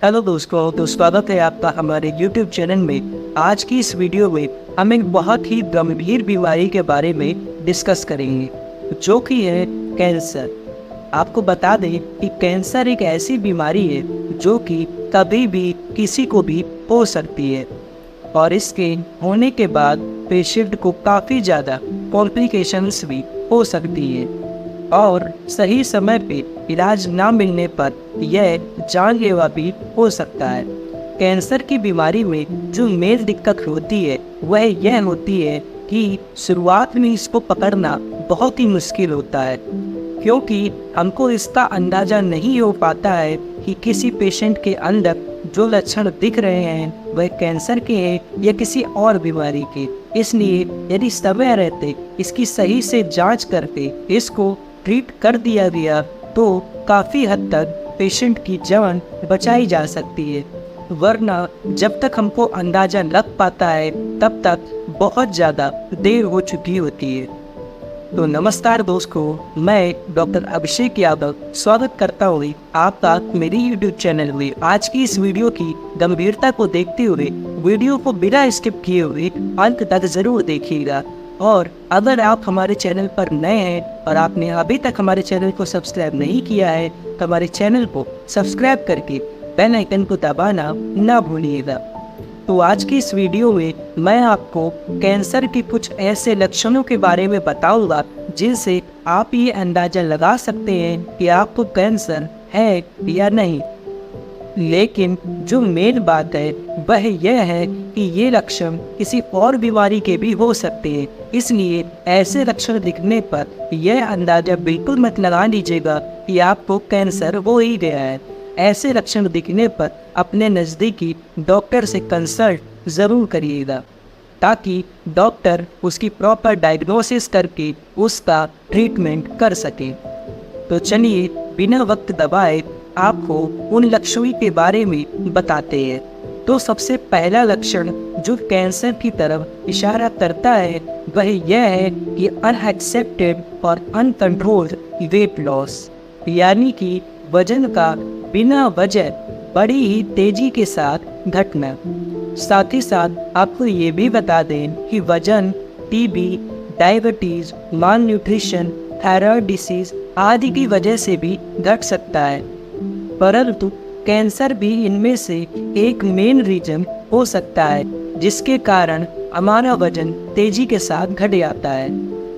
Hello दोस्तों, तो स्वागत है आपका हमारे YouTube चैनल में। आज की इस वीडियो में हम एक बहुत ही गंभीर बीमारी के बारे में डिस्कस करेंगे, जो कि है कैंसर। आपको बता दें कि कैंसर एक ऐसी बीमारी है जो कि कभी भी किसी को भी हो सकती है और इसके होने के बाद पेशेंट को काफ़ी ज़्यादा कॉम्प्लिकेशंस भी हो सकती है और सही समय पे इलाज ना मिलने पर यह जानलेवा भी हो सकता है। कैंसर की बीमारी में जो मेन दिक्कत होती है वह यह होती है कि शुरुआत में इसको पकड़ना बहुत ही मुश्किल होता है, क्योंकि हमको इसका अंदाज़ा नहीं हो पाता है कि किसी पेशेंट के अंदर जो लक्षण दिख रहे हैं वह कैंसर के हैं या किसी और बीमारी के। इसलिए यदि समय रहते इसकी सही से जांच करके इसको ट्रीट कर दिया गया तो काफ़ी हद तक पेशेंट की जान बचाई जा सकती है, वरना जब तक हमको अंदाज़ा लग पाता है तब तक बहुत ज़्यादा देर हो चुकी होती है। तो नमस्कार दोस्तों, मैं डॉक्टर अभिषेक यादव स्वागत करता हूँ आपका मेरी YouTube चैनल में। आज की इस वीडियो की गंभीरता को देखते हुए वीडियो को बिना स्किप किए हुए अंत तक ज़रूर देखिएगा। और अगर आप हमारे चैनल पर नए हैं और आपने अभी तक हमारे चैनल को सब्सक्राइब नहीं किया है तो हमारे चैनल को सब्सक्राइब करके बेल आइकन को दबाना ना भूलिएगा। तो आज की इस वीडियो में मैं आपको कैंसर के कुछ ऐसे लक्षणों के बारे में बताऊंगा जिनसे आप ये अंदाज़ा लगा सकते हैं कि आपको कैंसर है या नहीं। लेकिन जो मेन बात है वह यह है कि ये लक्षण किसी और बीमारी के भी हो सकते हैं, इसलिए ऐसे लक्षण दिखने पर यह अंदाज़ा बिल्कुल मत लगा लीजिएगा कि आपको कैंसर हो ही गया है। ऐसे लक्षण दिखने पर अपने नज़दीकी डॉक्टर से कंसल्ट ज़रूर करिएगा, ताकि डॉक्टर उसकी प्रॉपर डायग्नोसिस करके उसका ट्रीटमेंट कर सके। तो चलिए बिना वक्त दबाए आपको उन लक्षणों के बारे में बताते हैं। तो सबसे पहला लक्षण जो कैंसर की तरफ इशारा करता है वह यह है कि अनएक्सेप्टेड और अनकंट्रोल्ड वेट लॉस, यानी कि वजन का बिना वजह बड़ी ही तेजी के साथ घटना। साथ ही साथ आपको ये भी बता दें कि वजन टीबी, डायबिटीज़, माल न्यूट्रिशन, थायराइड डिसीज आदि की वजह से भी घट सकता है, परंतु कैंसर भी इनमें से एक मेन रीजन हो सकता है जिसके कारण हमारा वजन तेजी के साथ घट जाता है।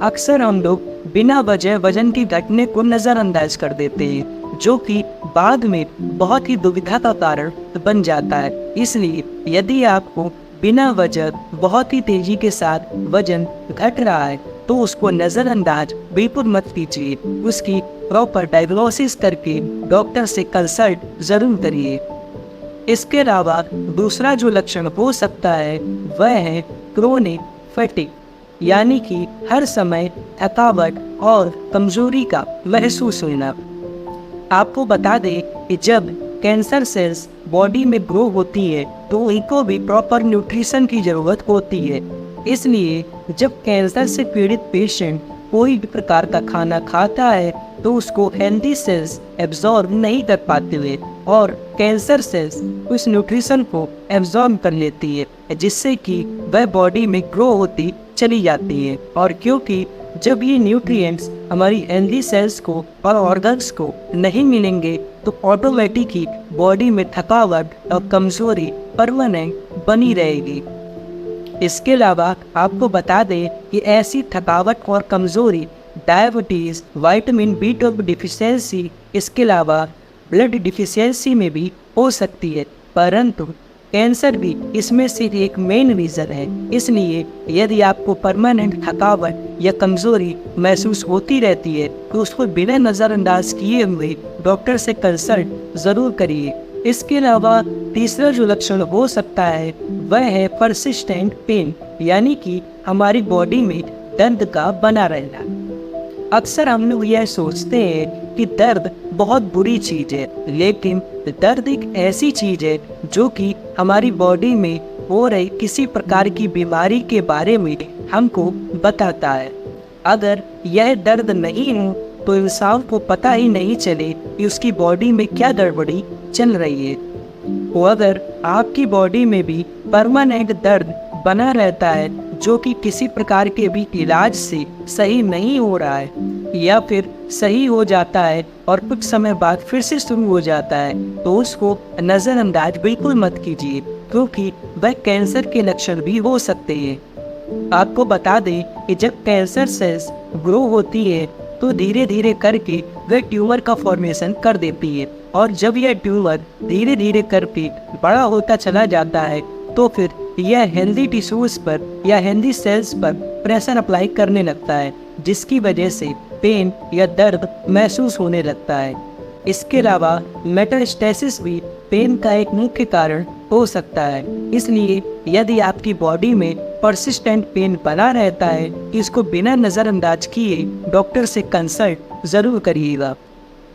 अक्सर हम लोग बिना वजह वजन की घटने को नज़रअंदाज कर देते हैं, जो कि बाद में बहुत ही दुविधा का कारण बन जाता है। इसलिए यदि आपको बिना वजह बहुत ही तेजी के साथ वजन घट रहा है तो उसको नज़रअंदाज बिल्कुल मत कीजिए, उसकी प्रॉपर डायग्नोसिस करके डॉक्टर से कंसल्ट ज़रूर करिए। इसके अलावा दूसरा जो लक्षण हो सकता है वह है क्रोनिक फैटिग, यानी कि हर समय थकावट और कमजोरी का महसूस होना। आपको बता दें कि जब कैंसर सेल्स बॉडी में ग्रो होती है तो इनको भी प्रॉपर न्यूट्रिशन की ज़रूरत होती है। इसलिए जब कैंसर से पीड़ित पेशेंट कोई भी प्रकार का खाना खाता है तो उसको हेल्दी सेल्स एब्जॉर्ब नहीं कर पाते हुए और कैंसर सेल्स उस न्यूट्रिशन को एब्जॉर्ब कर लेती है, जिससे कि वह बॉडी में ग्रो होती चली जाती है। और क्योंकि जब ये न्यूट्रिएंट्स हमारी हेल्दी सेल्स को और ऑर्गन्स को नहीं मिलेंगे तो ऑटोमेटिक ही बॉडी में थकावट और कमजोरी परमानेंट बनी रहेगी। इसके अलावा आपको बता दें कि ऐसी थकावट और कमजोरी डायबिटीज़, विटामिन B12 डिफिशियंसी, इसके अलावा ब्लड डिफिशियंसी में भी हो सकती है, परंतु कैंसर भी इसमें से एक मेन रीज़न है। इसलिए यदि आपको परमानेंट थकावट या कमजोरी महसूस होती रहती है तो उसको बिना नज़रअंदाज किए हुए डॉक्टर से कंसल्ट ज़रूर करिए। इसके अलावा तीसरा जो लक्षण हो सकता है वह है परसिस्टेंट पेन, यानी कि हमारी बॉडी में दर्द का बना रहना। अक्सर हम लोग यह सोचते हैं कि दर्द बहुत बुरी चीज़ है, लेकिन दर्द एक ऐसी चीज़ है जो कि हमारी बॉडी में हो रही किसी प्रकार की बीमारी के बारे में हमको बताता है। अगर यह दर्द नहीं हो तो इंसान को पता ही नहीं चले कि उसकी बॉडी में क्या गड़बड़ी चल रही है। वो अगर आपकी बॉडी में भी परमानेंट दर्द बना रहता है जो कि किसी प्रकार के भी इलाज से सही नहीं हो रहा है या फिर सही हो जाता है और कुछ समय बाद फिर से शुरू हो जाता है, तो उसको नज़रअंदाज बिल्कुल मत कीजिए, क्योंकि वह कैंसर के लक्षण भी हो सकते हैं। आपको बता दें कि जब कैंसर सेल्स ग्रो होती है तो धीरे धीरे करके वह ट्यूमर का फॉर्मेशन कर देती है, और जब यह ट्यूमर धीरे धीरे करके बड़ा होता चला जाता है तो फिर यह हेल्दी टिश्यूज पर या हेल्दी सेल्स पर प्रेशर अप्लाई करने लगता है, जिसकी वजह से पेन या दर्द महसूस होने लगता है। इसके अलावा मेटास्टेसिस भी पेन का एक मुख्य कारण हो सकता है। इसलिए यदि आपकी बॉडी में परसिस्टेंट पेन बना रहता है, इसको बिना नज़रअंदाज किए डॉक्टर से कंसल्ट ज़रूर करिएगा।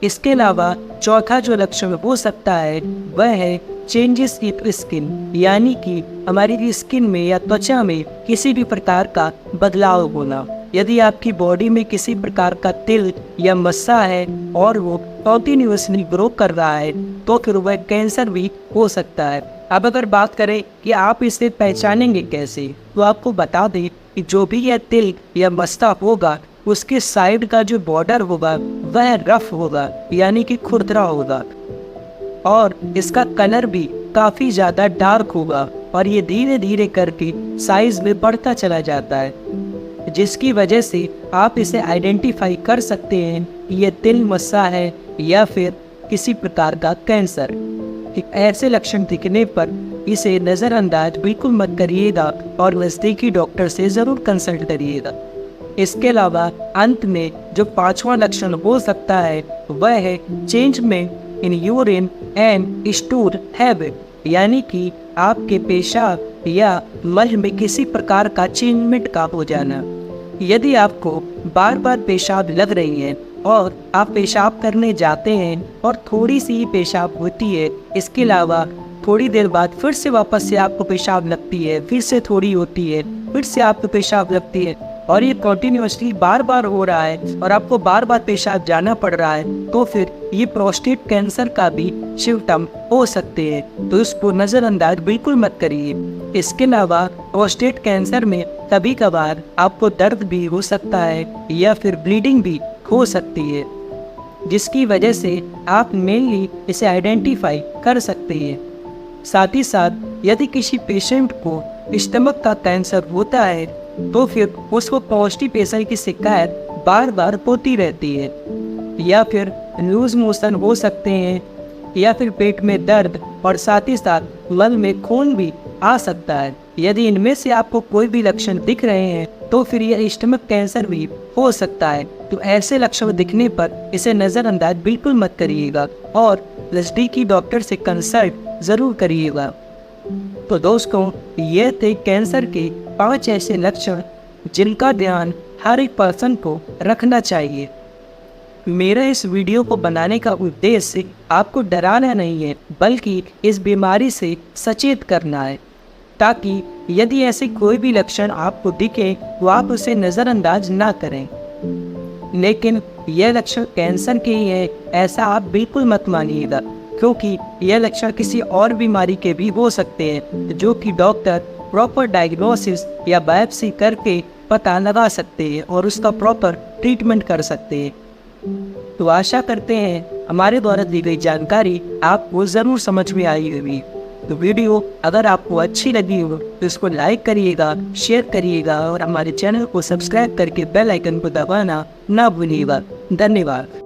इसके अलावा चौथा जो लक्षण हो सकता है वह है चेंजेस इन स्किन, यानी कि हमारी स्किन में या त्वचा में किसी भी प्रकार का बदलाव होना। यदि आपकी बॉडी में किसी प्रकार का तिल या मस्सा है और वो कंटिन्यूअसली ग्रो कर रहा है तो फिर वह कैंसर भी हो सकता है। अब अगर बात करें कि आप इसे पहचानेंगे कैसे, तो आपको बता दें कि जो भी यह तिल या मस्सा होगा उसके साइड का जो बॉर्डर होगा वह रफ होगा, यानी कि खुरदरा होगा, और इसका कलर भी काफ़ी ज़्यादा डार्क होगा और ये धीरे धीरे करके साइज में बढ़ता चला जाता है, जिसकी वजह से आप इसे आइडेंटिफाई कर सकते हैं कि ये तिल मस्सा है या फिर किसी प्रकार का कैंसर। ऐसे लक्षण दिखने पर इसे नज़रअंदाज बिल्कुल मत करिएगा और नज़दीकी डॉक्टर से ज़रूर कंसल्ट करिएगा। इसके अलावा अंत में जो पांचवा लक्षण हो सकता है वह है चेंज में in urine and stool habit, यानी कि आपके पेशाब या मल में किसी प्रकार का चेंजमेंट का हो जाना। यदि आपको बार बार पेशाब लग रही है और आप पेशाब करने जाते हैं और थोड़ी सी ही पेशाब होती है, इसके अलावा थोड़ी देर बाद फिर से वापस से आपको पेशाब लगती है, फिर से थोड़ी होती है, फिर से आपको पेशाब लगती है और ये कंटिन्यूअसली बार बार हो रहा है और आपको बार बार पेशाब जाना पड़ रहा है, तो फिर ये प्रोस्टेट कैंसर का भी सिम्टम हो सकते हैं, तो इसको नज़रअंदाज बिल्कुल मत करिए। इसके अलावा प्रोस्टेट कैंसर में कभी कभार आपको दर्द भी हो सकता है या फिर ब्लीडिंग भी हो सकती है, जिसकी वजह से आप मेनली इसे आइडेंटिफाई कर सकते हैं। साथ ही साथ यदि किसी पेशेंट को स्टमक का कैंसर होता है तो फिर उसको कॉन्स्टिपेशन की शिकायत बार बार होती रहती है, या फिर लूज मोशन हो सकते हैं, या फिर पेट में दर्द और साथ ही साथ मल में खून भी आ सकता है। यदि इनमें से आपको कोई भी लक्षण दिख रहे हैं तो फिर यह स्टमक कैंसर भी हो सकता है। तो ऐसे लक्षण दिखने पर इसे नज़रअंदाज बिल्कुल मत करिएगा और नज़दीकी डॉक्टर से कंसल्ट ज़रूर करिएगा। तो दोस्तों, ये थे कैंसर के 5 ऐसे लक्षण जिनका ध्यान हर एक पर्सन को रखना चाहिए। मेरा इस वीडियो को बनाने का उद्देश्य आपको डराना नहीं है, बल्कि इस बीमारी से सचेत करना है, ताकि यदि ऐसे कोई भी लक्षण आपको दिखे तो आप उसे नज़रअंदाज ना करें। लेकिन यह लक्षण कैंसर के ही है ऐसा आप बिल्कुल मत मानिएगा, क्योंकि यह लक्षण किसी और बीमारी के भी हो सकते हैं, जो कि डॉक्टर प्रॉपर डायग्नोसिस या बायोप्सी करके पता लगा सकते हैं और उसका प्रॉपर ट्रीटमेंट कर सकते हैं। तो आशा करते हैं हमारे द्वारा दी गई जानकारी आपको ज़रूर समझ में आई होगी। तो वीडियो अगर आपको अच्छी लगी हो तो इसको लाइक करिएगा, शेयर करिएगा और हमारे चैनल को सब्सक्राइब करके बेल आइकन को दबाना ना भूलिएगा। धन्यवाद।